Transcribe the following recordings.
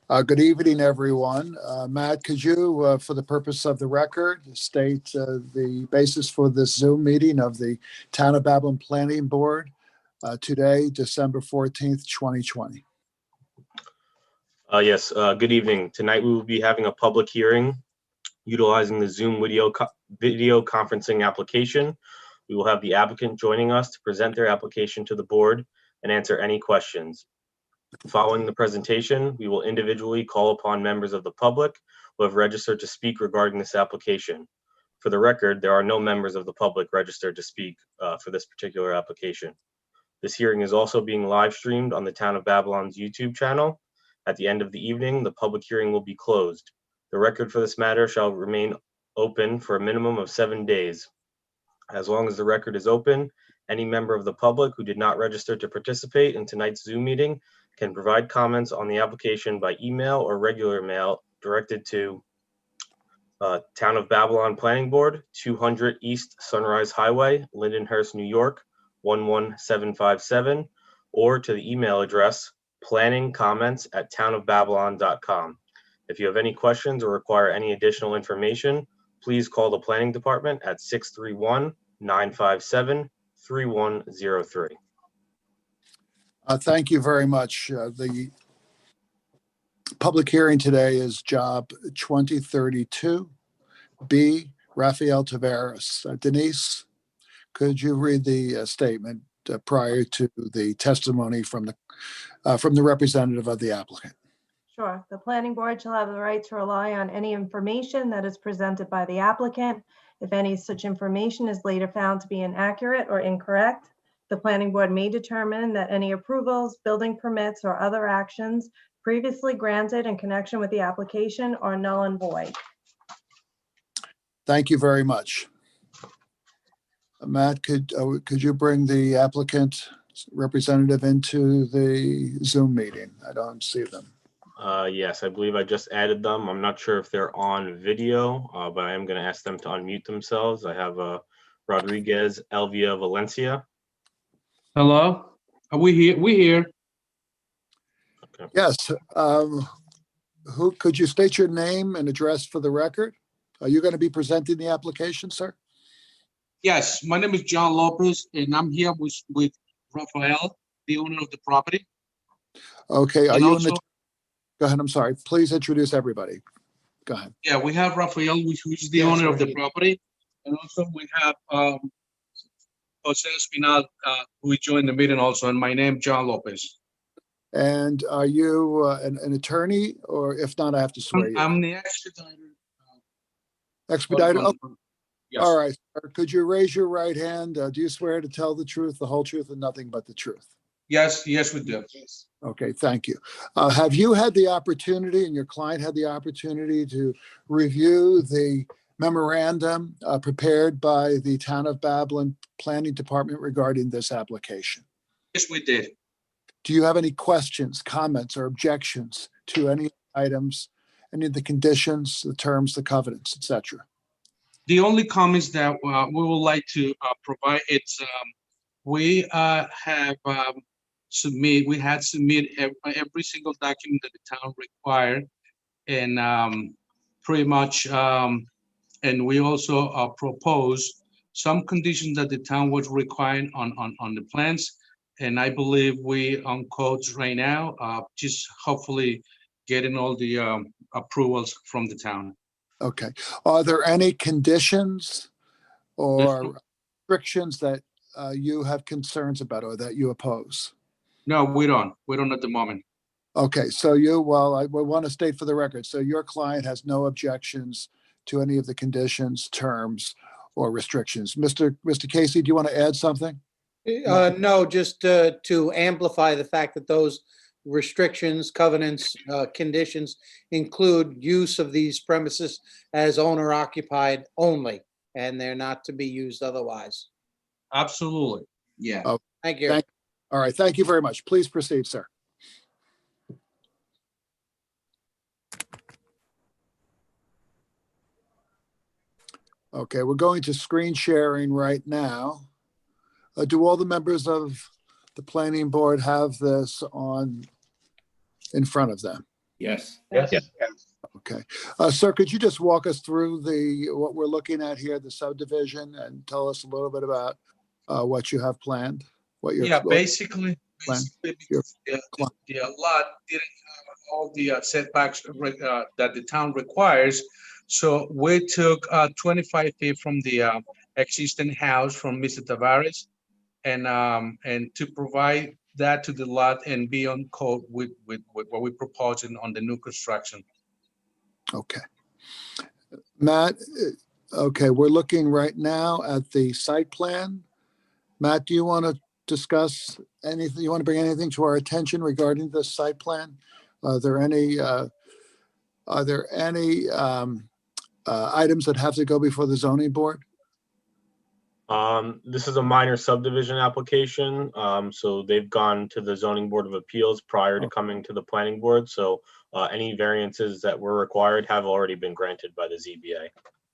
Good evening, everyone. Matt, could you, for the purpose of the record, state the basis for this Zoom meeting of the Town of Babylon Planning Board today, December 14th, 2020? Yes, good evening. Tonight we will be having a public hearing utilizing the Zoom video conferencing application. We will have the applicant joining us to present their application to the board and answer any questions. Following the presentation, we will individually call upon members of the public who have registered to speak regarding this application. For the record, there are no members of the public registered to speak for this particular application. This hearing is also being live streamed on the Town of Babylon's YouTube channel. At the end of the evening, the public hearing will be closed. The record for this matter shall remain open for a minimum of 7 days. As long as the record is open, any member of the public who did not register to participate in tonight's Zoom meeting can provide comments on the application by email or regular mail directed to Town of Babylon Planning Board, 200 East Sunrise Highway, Lindenhurst, New York, 11757, or to the email address planningcomments@townofbabylon.com. If you have any questions or require any additional information, please call the planning department at 631-957-3103. Thank you very much. The public hearing today is Job 2032B, Rafael Tavares. Denise, could you read the statement prior to the testimony from the representative of the applicant? Sure. The planning board shall have the right to rely on any information that is presented by the applicant. If any such information is later found to be inaccurate or incorrect, the planning board may determine that any approvals, building permits, or other actions previously granted in connection with the application are null and void. Thank you very much. Matt, could you bring the applicant representative into the Zoom meeting? I don't see them. Yes, I believe I just added them. I'm not sure if they're on video, but I am going to ask them to unmute themselves. I have Rodriguez Elvia Valencia. Hello, are we here? We here. Okay. Yes. Who could you state your name and address for the record? Are you going to be presenting the application, sir? Yes, my name is John Lopez, and I'm here with Rafael, the owner of the property. Okay. Are and you also, in the? Go ahead. I'm sorry. Please introduce everybody. Go ahead. Yeah, we have Rafael, who is the owner of the property, and also we have Jose Espinal, who joined the meeting also, and my name John Lopez. And are you an attorney, or if not, I have to swear you? I'm the expediter. Expediter. Oh, yes. All right. Sir. Could you raise your right hand? Do you swear to tell the truth, the whole truth, and nothing but the truth? Yes, we do. Yes. Okay, thank you. Have you had the opportunity, and your client had the opportunity, to review the memorandum prepared by the Town of Babylon Planning Department regarding this application? Yes, we did. Do you have any questions, comments, or objections to any items, any of the conditions, the terms, the covenants, etc.? The only comments that we would like to provide, it's we had submit every single document that the town required, and pretty much, and we also proposed some conditions that the town was requiring on the plans, and I believe we on codes right now, just hopefully getting all the approvals from the town. Okay. Are there any conditions or restrictions that you have concerns about or that you oppose? No, we don't. We don't at the moment. Okay. So I want to state for the record, so your client has no objections to any of the conditions, terms, or restrictions. Mr. Casey, do you want to add something? No, just to amplify the fact that those restrictions, covenants, conditions include use of these premises as owner occupied only, and they're not to be used otherwise. Absolutely. Yeah. Oh, Thank you. All right. Thank you very much. Please proceed, sir. Okay, we're going to screen sharing right now. Do all the members of the planning board have this on in front of them? Yes. Yes. Okay. Sir, could you just walk us through what we're looking at here, the subdivision, and tell us a little bit about what you have planned? What your Yeah, basically, plan. because the lot didn't have all the setbacks that the town requires. So we took 25 feet from the existing house from Mr. Tavares, and to provide that to the lot and be on code with what we're proposing on the new construction. Okay. Matt, okay, we're looking right now at the site plan. Matt, do you want to discuss anything? You want to bring anything to our attention regarding the site plan? Are there any items that have to go before the zoning board? This is a minor subdivision application. So they've gone to the zoning board of appeals prior to coming to the planning board. So any variances that were required have already been granted by the ZBA.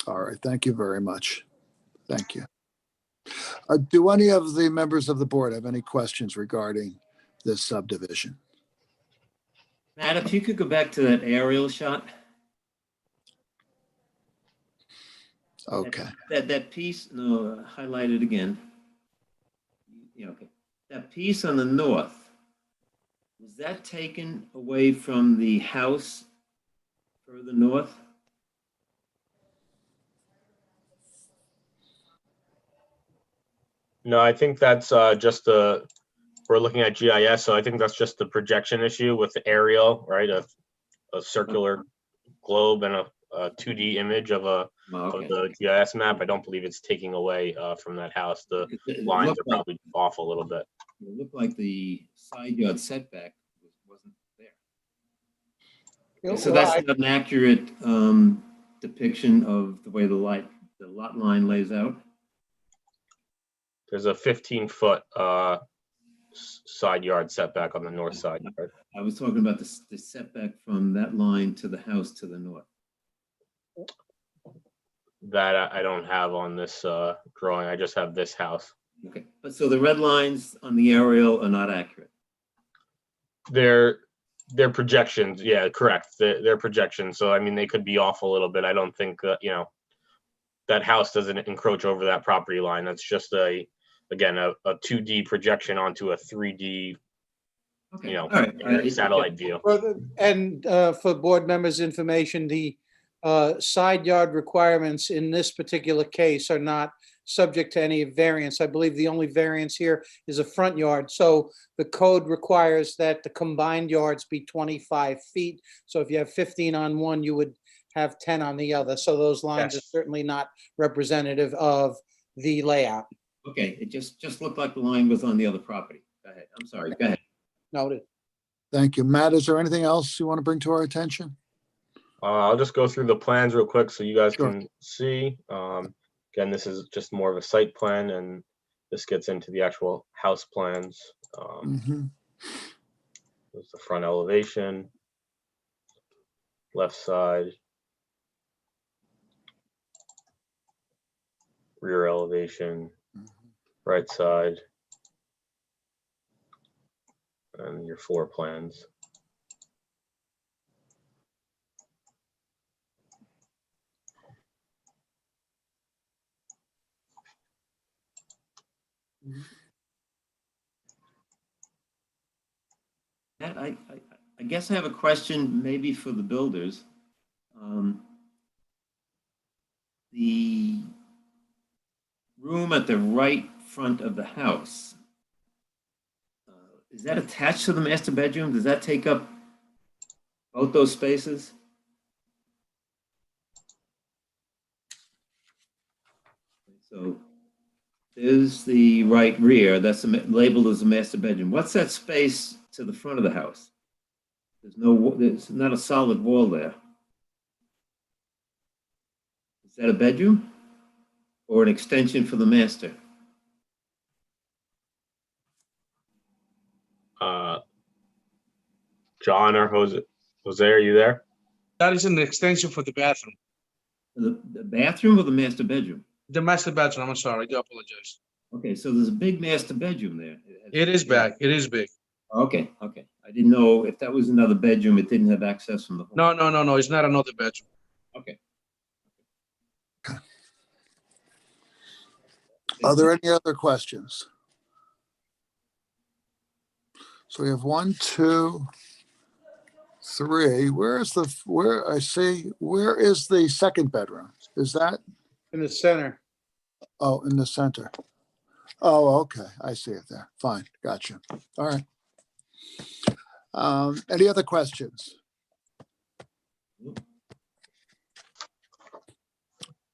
All right, thank you very much. Thank you. Do any of the members of the board have any questions regarding this subdivision? Matt, if you could go back to that aerial shot. Okay. That piece, no, highlight it again. Yeah, okay. That piece on the north, was that taken away from the house further north? No, I think that's just we're looking at GIS, so I think that's just the projection issue with the aerial, right? A circular globe and a 2D image of Oh, okay. of the GIS map. I don't believe it's taking away from that house. The lines are probably off a little bit. It looked like the side yard setback wasn't there. So that's not an accurate depiction of the way the lot line lays out? There's a 15-foot side yard setback on the north side. I was talking about the setback from that line to the house to the north. That I don't have on this drawing. I just have this house. Okay, but so the red lines on the aerial are not accurate? They're projections. Yeah, correct. They're projections. So, I mean, they could be off a little bit. I don't think, that house doesn't encroach over that property line. That's just again, a 2D projection onto a 3D, Okay. All right. satellite view. And for board members' information, the side yard requirements in this particular case are not subject to any variance. I believe the only variance here is a front yard. So the code requires that the combined yards be 25 feet. So if you have 15 on one, you would have 10 on the other. So those lines Yes. are certainly not representative of the layout. Okay, it just looked like the line was on the other property. Go ahead. I'm sorry. Go ahead. Noted. Thank you. Matt, is there anything else you want to bring to our attention? I'll just go through the plans real quick so you guys Sure. can see. Again, this is just more of a site plan, and this gets into the actual house plans. Mhm. There's the front elevation, left side, rear elevation, right side, and your floor plans. Matt, I guess I have a question maybe for the builders. The room at the right front of the house, is that attached to the master bedroom? Does that take up both those spaces? So there's the right rear, that's labeled as a master bedroom. What's that space to the front of the house? There's not a solid wall there. Is that a bedroom or an extension for the master? John or Jose, are you there? That is an extension for the bathroom. The bathroom or the master bedroom? The master bedroom, I'm sorry, I do apologize. Okay, so there's a big master bedroom there. It is big, it is big. Okay. I didn't know if that was another bedroom, it didn't have access from the hall. No, it's not another bedroom. Okay. Are there any other questions? So we have 1, 2, 3. Where is the second bedroom? Is that, In the center. oh, in the center? Oh, okay. I see it there. Fine. Gotcha. All right. Any other questions?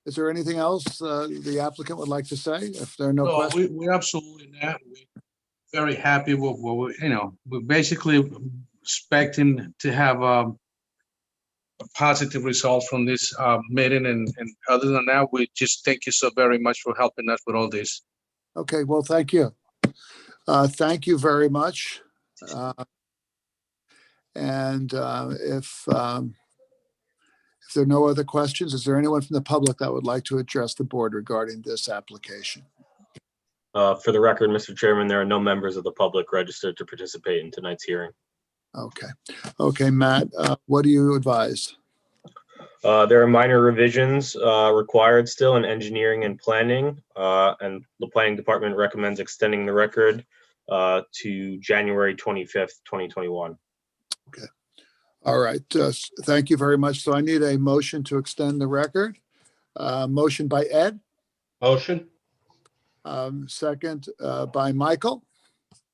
Is there anything else the applicant would like to say? If there are no No, questions? we're absolutely not. We're very happy with what we're basically expecting to have a positive result from this meeting. And other than that, we just thank you so very much for helping us with all this. Okay, well, thank you. Thank you very much. And if there are no other questions, is there anyone from the public that would like to address the board regarding this application? For the record, Mr. Chairman, there are no members of the public registered to participate in tonight's hearing. Okay. Okay, Matt, what do you advise? There are minor revisions required still in engineering and planning, and the planning department recommends extending the record to January 25th, 2021. Okay. All right. Thank you very much. So I need a motion to extend the record. Motion by Ed, Motion. second by Michael.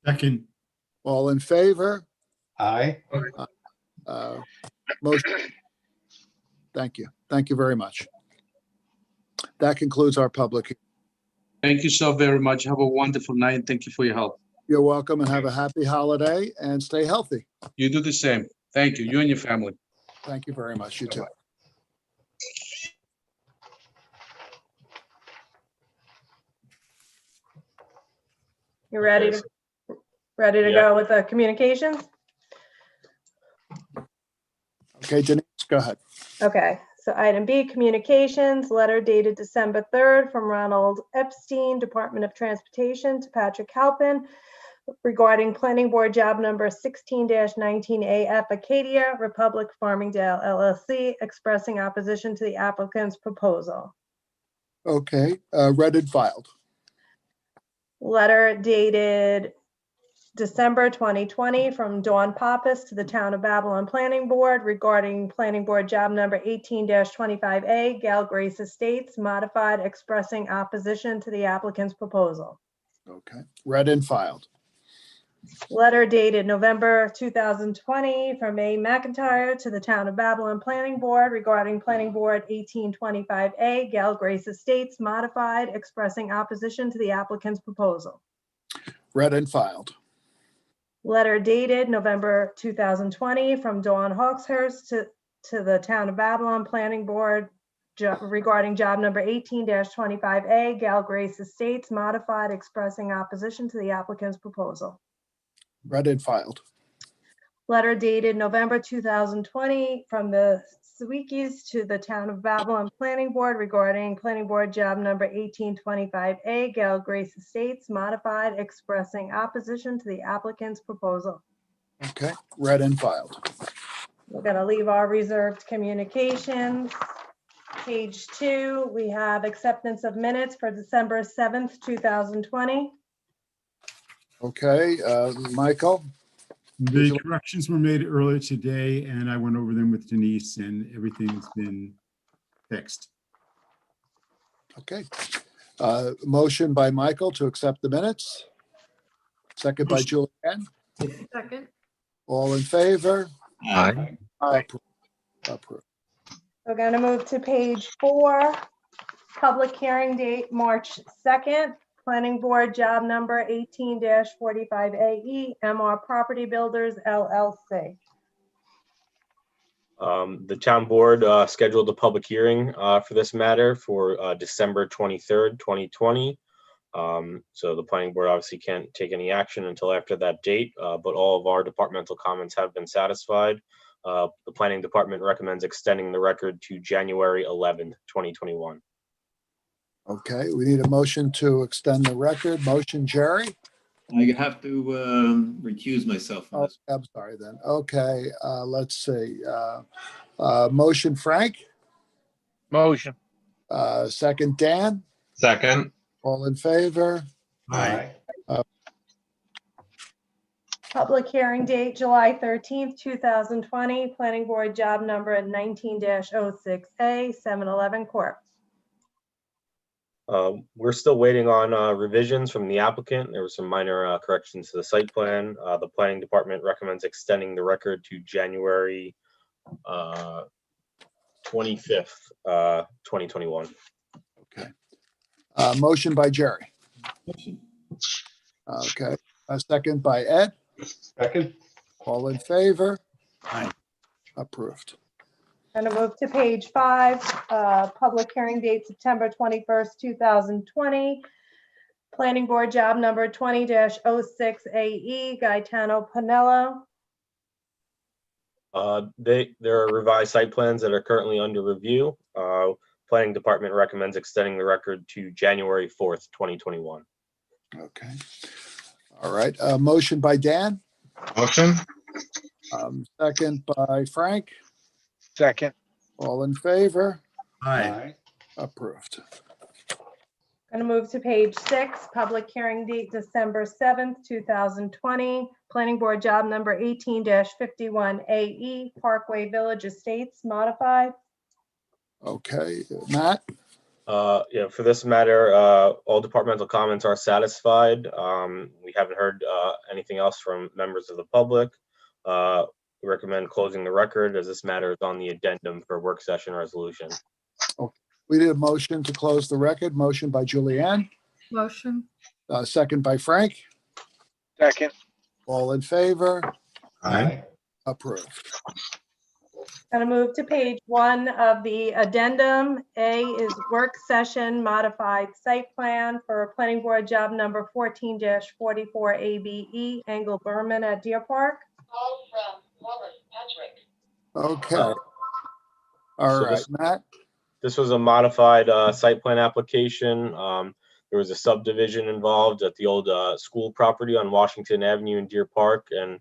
Second. All in favor? Aye. Motion. Thank you. Thank you very much. That concludes our public. Thank you so very much. Have a wonderful night. Thank you for your help. You're welcome and have a happy holiday and stay healthy. You do the same. Thank you. You and your family. Thank you very much. You too. You ready to Yeah. go with the communications? Okay, Denise, go ahead. Okay, so item B, communications, letter dated December 3rd from Ronald Epstein, Department of Transportation, to Patrick Halpin regarding planning board job number 16-19AF Acadia, Republic Farmingdale LLC, expressing opposition to the applicant's proposal. Okay, read and filed. Letter dated December 2020 from Dawn Pappas to the Town of Babylon Planning Board regarding planning board job number 18-25A, Gal Grace Estates, modified, expressing opposition to the applicant's proposal. Okay, read and filed. Letter dated November 2020 from A. McIntyre to the Town of Babylon Planning Board regarding planning board 1825A, Gal Grace Estates, modified, expressing opposition to the applicant's proposal. Read and filed. Letter dated November 2020 from Dawn Hawkshurst to the Town of Babylon Planning Board regarding job number 18-25A, Gal Grace Estates, modified, expressing opposition to the applicant's proposal. Read and filed. Letter dated November 2020 from the Sawikis to the Town of Babylon Planning Board regarding planning board job number 1825A, Gal Grace Estates, modified, expressing opposition to the applicant's proposal. Okay, read and filed. We're gonna leave our reserved communications. Page 2, we have acceptance of minutes for December 7th, 2020. Okay, Michael? The corrections were made earlier today, and I went over them with Denise, and everything's been fixed. Okay. Motion by Michael to accept the minutes. Second by Julianne. Second. All in favor? Aye. Approved. We're gonna move to page 4, public hearing date, March 2nd. Planning Board job number 18-45AE, MR Property Builders LLC. The town board scheduled a public hearing for this matter for December 23rd, 2020. So the planning board obviously can't take any action until after that date, but all of our departmental comments have been satisfied. The planning department recommends extending the record to January 11th, 2021. Okay, we need a motion to extend the record. Motion, Jerry? I have to recuse myself from Oh, this. I'm sorry then. Okay, let's see. Motion Frank, Motion. second Dan, Second. all in favor? Aye. Public hearing date, July 13th, 2020, Planning Board job number 19-06A, 711 Court. We're still waiting on revisions from the applicant. There were some minor corrections to the site plan. The planning department recommends extending the record to January 25th, 2021. Okay. Motion by Jerry. Motion. Okay, a second by Ed, Second. all in favor? Aye. Approved. Going to move to page 5, public hearing date September 21st, 2020. Planning Board job number 20-06AE, Gaetano Pinello. There are revised site plans that are currently under review. Planning department recommends extending the record to January 4th, 2021. Okay. All right, motion by Dan, Motion. second by Frank, Second. all in favor? Aye. Approved. Going to move to page 6, public hearing date December 7th, 2020. Planning Board job number 18-51AE, Parkway Village Estates modified. Okay, Matt, Yeah, for this matter, all departmental comments are satisfied. We haven't heard anything else from members of the public. We recommend closing the record as this matter is on the addendum for work session resolution. we did a motion to close the record. Motion by Julianne, Motion. second by Frank, Second. all in favor? Aye. Approved. Going to move to page 1 of the addendum. A is work session modified site plan for Planning Board job number 14-44ABE, Angle Berman at Deer Park. Call from Robert Patrick. Okay, So all right, this- Matt, This was a modified site plan application. There was a subdivision involved at the old school property on Washington Avenue in Deer Park, and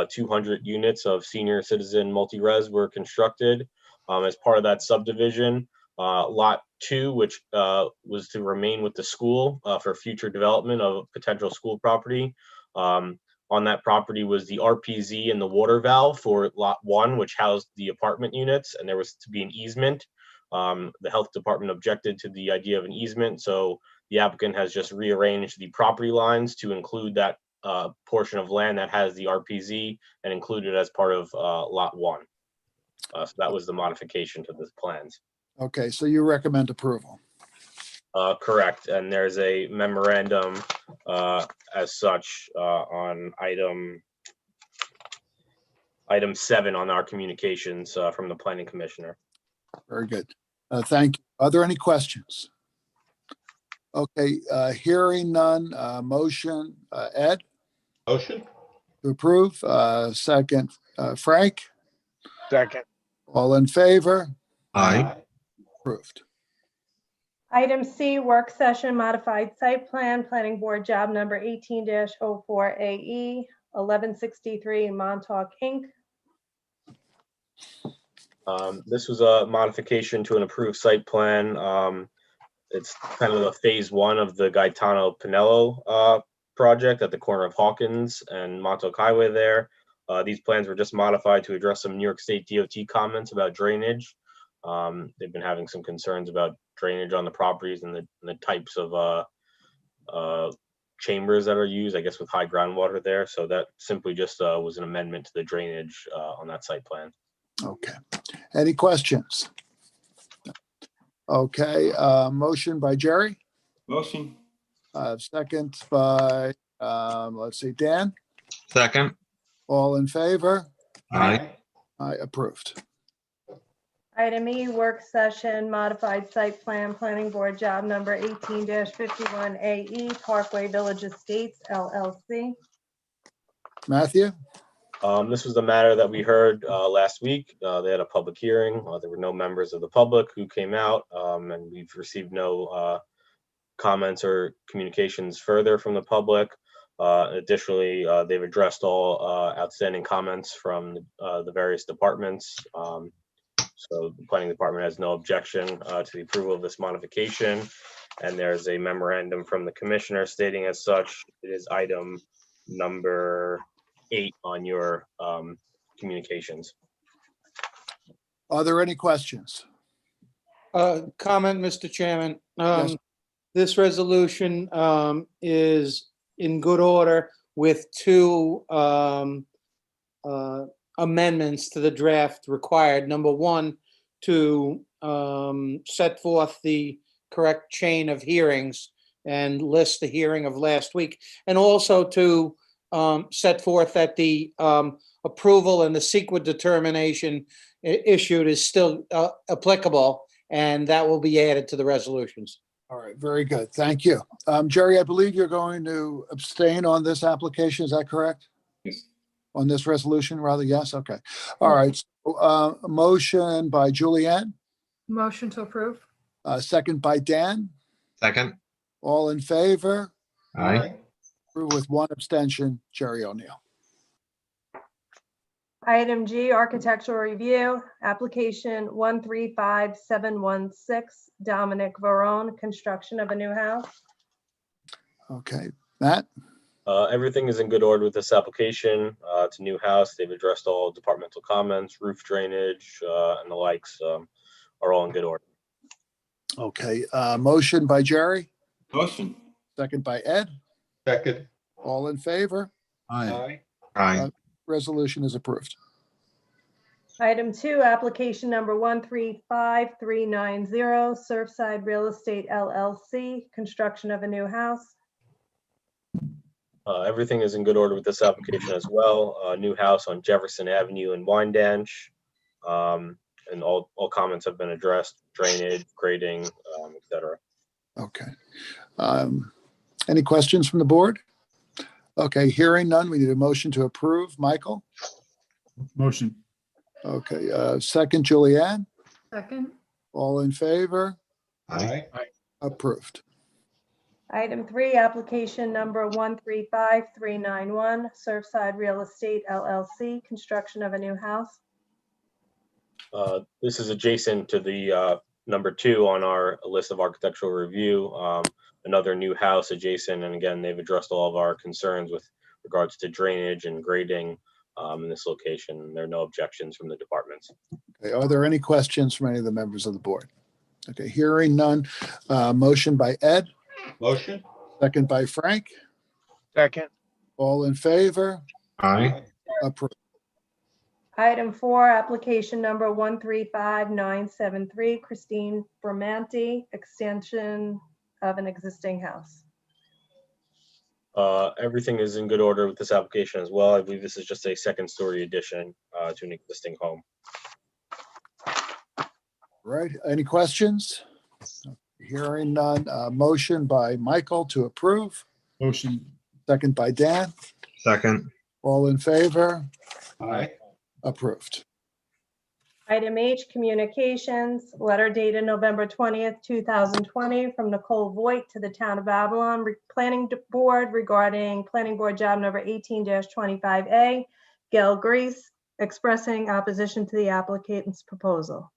200 units of senior citizen multi-res were constructed as part of that subdivision. Lot 2, which was to remain with the school for future development of potential school property. On that property was the RPZ and the water valve for Lot 1, which housed the apartment units, and there was to be an easement. The health department objected to the idea of an easement, so the applicant has just rearranged the property lines to include that portion of land that has the RPZ and include it as part of Lot 1. So that was the modification to the plans. okay, so you recommend approval. Correct, and there's a memorandum as such on item 7 on our communications from the planning commissioner. Very good. Thank you. Are there any questions? Okay, hearing none, motion, Ed, Motion. to approve, second, Frank, Second. all in favor? Aye. Approved. Item C, work session modified site plan, Planning Board job number 18-04AE, 1163 Montauk Inc. This was a modification to an approved site plan. It's kind of the phase 1 of the Gaetano Pinello project at the corner of Hawkins and Montauk Highway there. These plans were just modified to address some New York State DOT comments about drainage. They've been having some concerns about drainage on the properties and the types of chambers that are used, I guess, with high groundwater there. So that simply just was an amendment to the drainage on that site plan. Okay. Any questions? Okay, motion by Jerry, Motion. second by, let's see, Dan, Second. all in favor? Aye. I approved. Item E, work session modified site plan, Planning Board job number 18-51AE, Parkway Village Estates LLC. Matthew? This was the matter that we heard last week. They had a public hearing. There were no members of the public who came out, and we've received no comments or communications further from the public. Additionally, they've addressed all outstanding comments from the various departments. So the planning department has no objection to the approval of this modification. And there's a memorandum from the commissioner stating as such. It is item number 8 on your communications. Are there any questions? Comment, Mr. Chairman. Yes. This resolution is in good order with two amendments to the draft required. Number one, to set forth the correct chain of hearings and list the hearing of last week, and also to set forth that the approval and the CEQA determination issued is still applicable, and that will be added to the resolutions. All right, very good. Thank you. Jerry, I believe you're going to abstain on this application. Is that correct? Yes. On this resolution, rather? Yes. Okay. All right. So, a motion by Julianne, Motion to approve. second by Dan. Second. All in favor? Aye. Approved with one abstention, Jerry O'Neill. Item G, architectural review, application 135716, Dominic Varone, construction of a new house. Okay, Matt? Everything is in good order with this application. It's a new house. They've addressed all departmental comments, roof drainage, and the likes are all in good order. Okay, motion by Jerry, Motion. second by Ed. Second. All in favor? Aye. Aye. Resolution is approved. Item 2, application number 135390, Surfside Real Estate LLC, construction of a new house. Everything is in good order with this application as well. New house on Jefferson Avenue in Wyandanch. And all comments have been addressed, drainage, grading, et cetera. Okay. Any questions from the board? Okay, hearing none, we need a motion to approve. Michael? Motion. Okay, second, Julianne? Second. All in favor? Aye. Approved. Item 3, application number 135391, Surfside Real Estate LLC, construction of a new house. This is adjacent to the number 2 on our list of architectural review. Another new house adjacent, and again, they've addressed all of our concerns with regards to drainage and grading in this location. There are no objections from the departments. Okay, are there any questions from any of the members of the board? Okay, hearing none. Motion by Ed, Motion. second by Frank. Second. All in favor? Aye. Approved. Item 4, application number 135973, Christine Bramante, extension of an existing house. Everything is in good order with this application as well. I believe this is just a second-story addition to an existing home. Right, any questions? Hearing none. Motion by Michael to approve, Motion. second by Dan. Second. All in favor? Aye. Approved. Item H, communications, letter dated November 20th, 2020, from Nicole Voigt to the Town of Babylon Planning Board regarding Planning Board Job Number 18-25A, Gail Grease, expressing opposition to the applicant's proposal.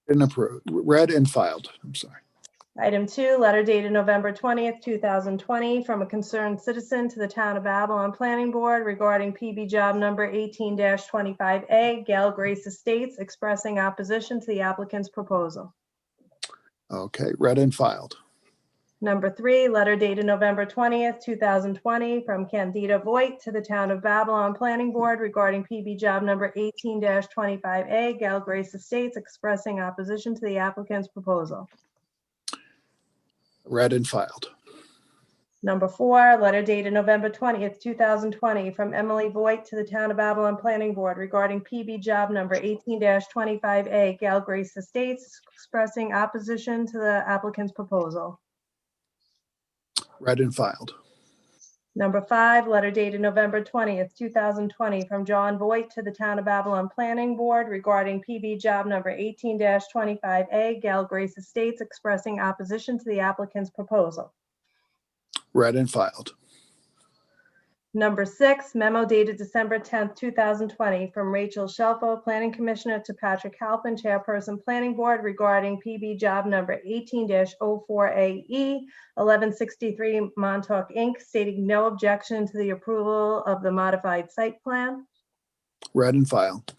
And approved, read and filed. I'm sorry. Item 2, letter dated November 20th, 2020, from a concerned citizen to the Town of Babylon Planning Board regarding PB Job Number 18-25A, Gail Grace Estates, expressing opposition to the applicant's proposal. Okay, read and filed. Number 3, letter dated November 20th, 2020, from Candida Voigt to the Town of Babylon Planning Board regarding PB Job Number 18-25A, Gail Grace Estates, expressing opposition to the applicant's proposal. Read and filed. Number 4, letter dated November 20th, 2020, from Emily Voigt to the Town of Babylon Planning Board regarding PB Job Number 18-25A, Gail Grace Estates, expressing opposition to the applicant's proposal. Read and filed. Number 5, letter dated November 20th, 2020, from John Voigt to the Town of Babylon Planning Board regarding PB Job Number 18-25A, Gail Grace Estates, expressing opposition to the applicant's proposal. Read and filed. Number 6, memo dated December 10th, 2020, from Rachel Shelfo, Planning Commissioner, to Patrick Halpin, Chairperson, Planning Board, regarding PB job number 18-04AE, 1163 Montauk Inc., stating no objection to the approval of the modified site plan. Read and filed.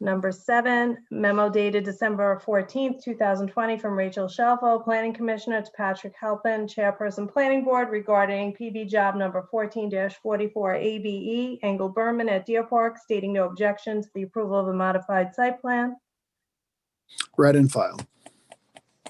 Number 7, memo dated December 14th, 2020, from Rachel Shelfo, Planning Commissioner, to Patrick Halpin, Chairperson, Planning Board, regarding PB job number 14-44 ABE, Angle Berman at Deer Park, stating no objection to the approval of a modified site plan. Read and filed.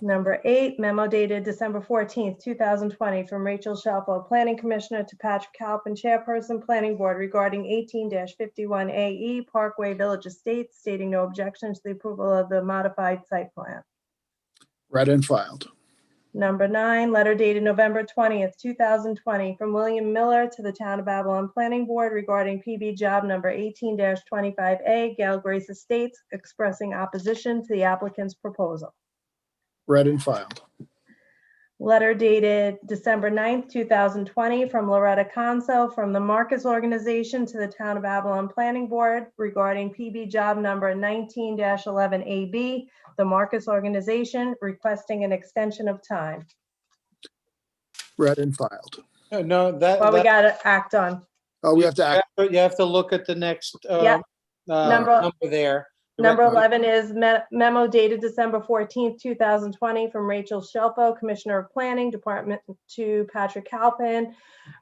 Number 8, memo dated December 14th, 2020, from Rachel Shelfo, Planning Commissioner, to Patrick Halpin, Chairperson, Planning Board, regarding 18-51 AE, Parkway Village Estates, stating no objection to the approval of the modified site plan. Read and filed. Number 9, letter dated November 20th, 2020, from William Miller to the Town of Babylon Planning Board, regarding PB job number 18-25A, Gale Grace Estates, expressing opposition to the applicant's proposal. Read and filed. Letter dated December 9th, 2020, from Loretta Conso from the Marcus Organization to the Town of Babylon Planning Board, regarding PB job number 19-11AB, the Marcus Organization, requesting an extension of time. Read and filed. No, Well, we got to act on. Oh, we have to act. You have to look at the next Yeah. Number- number there. Number 11 is memo dated December 14th, 2020, from Rachel Shelfo, Commissioner of Planning Department, to Patrick Halpin,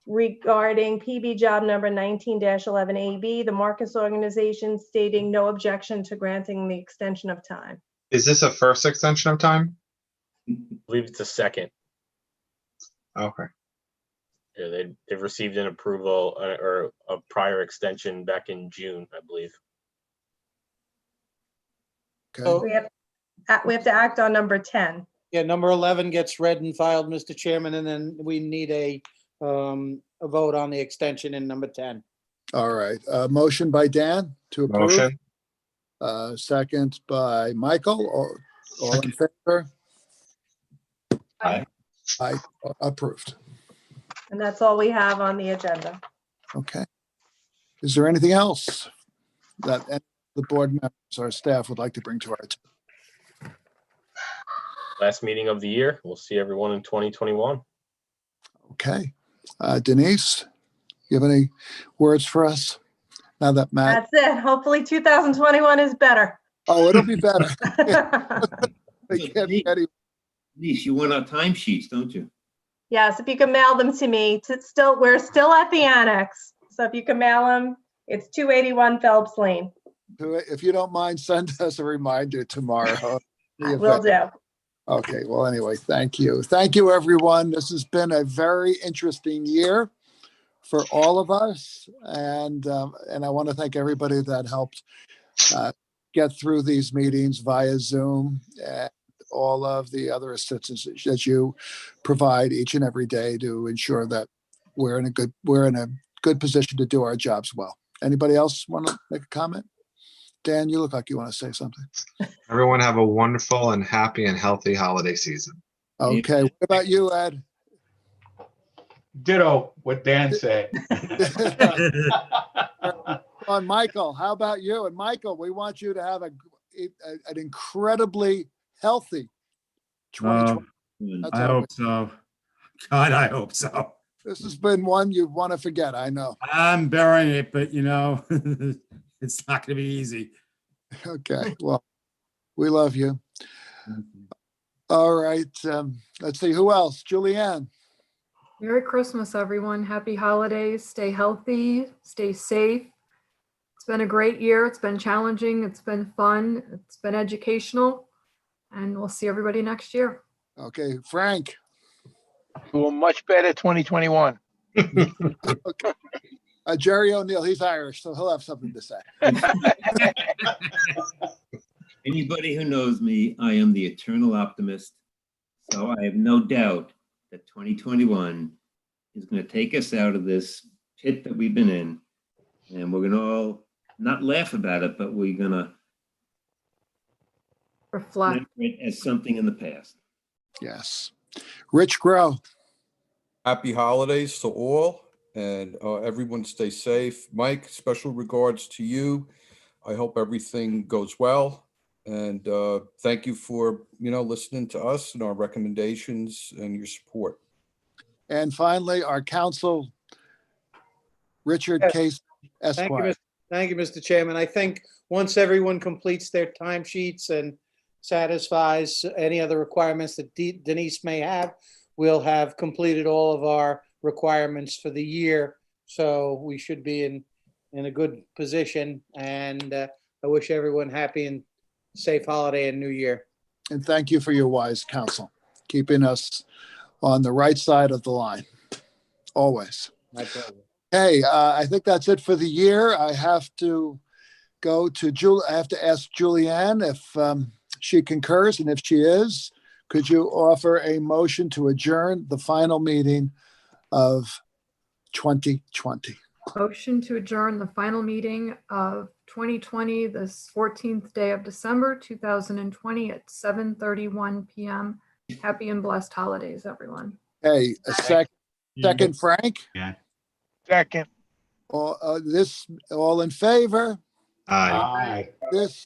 regarding PB job number 19-11AB, the Marcus Organization, stating no objection to granting the extension of time. Is this a first extension of time? I believe it's a second. Okay. Yeah, they've received an approval or a prior extension back in June, I believe. Okay. We have to act on number 10. Yeah, number 11 gets read and filed, Mr. Chairman, and then we need a vote on the extension in number 10. All right. Motion by Dan to approve. Motion. Second by Michael. All in favor? Aye. Aye. Approved. And that's all we have on the agenda. Okay. Is there anything else that any of the board members or staff would like to bring to our attention? Last meeting of the year. We'll see everyone in 2021. Okay. Denise, you have any words for us now that Matt? That's it. Hopefully 2021 is better. Oh, it'll be better. It can't be any- Denise, you want our timesheets, don't you? Yes, if you can mail them to me. We're still at the annex. So if you can mail them, it's 281 Phelps Lane. If you don't mind, send us a reminder tomorrow. Will do. Okay, well, anyway, thank you. Thank you, everyone. This has been a very interesting year for all of us. And I want to thank everybody that helped get through these meetings via Zoom and all of the other assistance that you provide each and every day to ensure that we're in a good position to do our jobs well. Anybody else want to make a comment? Dan, you look like you want to say something. Everyone have a wonderful and happy and healthy holiday season. Okay, what about you, Ed? Ditto what Dan said. On Michael, how about you? And Michael, we want you to have an incredibly healthy 2020. That's I all. hope so. God, I hope so. This has been one you want to forget, I know. I'm burying it, but it's not going to be easy. Okay, well, we love you. All right, let's see, who else? Julianne. Merry Christmas, everyone. Happy holidays. Stay healthy, stay safe. It's been a great year. It's been challenging. It's been fun. It's been educational. And we'll see everybody next year. Okay, Frank. Doing much better 2021. Okay. Jerry O'Neill, he's Irish, so he'll have something to say. Anybody who knows me, I am the eternal optimist. So I have no doubt that 2021 is going to take us out of this pit that we've been in. And we're going to all not laugh about it, but we're going to Reflect. remember it as something in the past. Yes. Rich Grow. Happy holidays to all, and everyone stay safe. Mike, special regards to you. I hope everything goes well. And thank you for, listening to us and our recommendations and your support. And finally, our counsel, Richard Yes. Case Thank you, Esquire. Thank you, Mr. Chairman. I think once everyone completes their timesheets and satisfies any other requirements that Denise may have, we'll have completed all of our requirements for the year. So we should be in a good position. And I wish everyone happy and safe holiday and new year. And thank you for your wise counsel, keeping us on the right side of the line, always. My pleasure. Hey, I think that's it for the year. I have to go to I have to ask Julianne if she concurs, and if she is, could you offer a motion to adjourn the final meeting of 2020? Motion to adjourn the final meeting of 2020, this 14th day of December, 2020 at 7:31 p.m. Happy and blessed holidays, everyone. Hey, a second, Frank? Yeah. Second. All in favor? Aye. Aye. This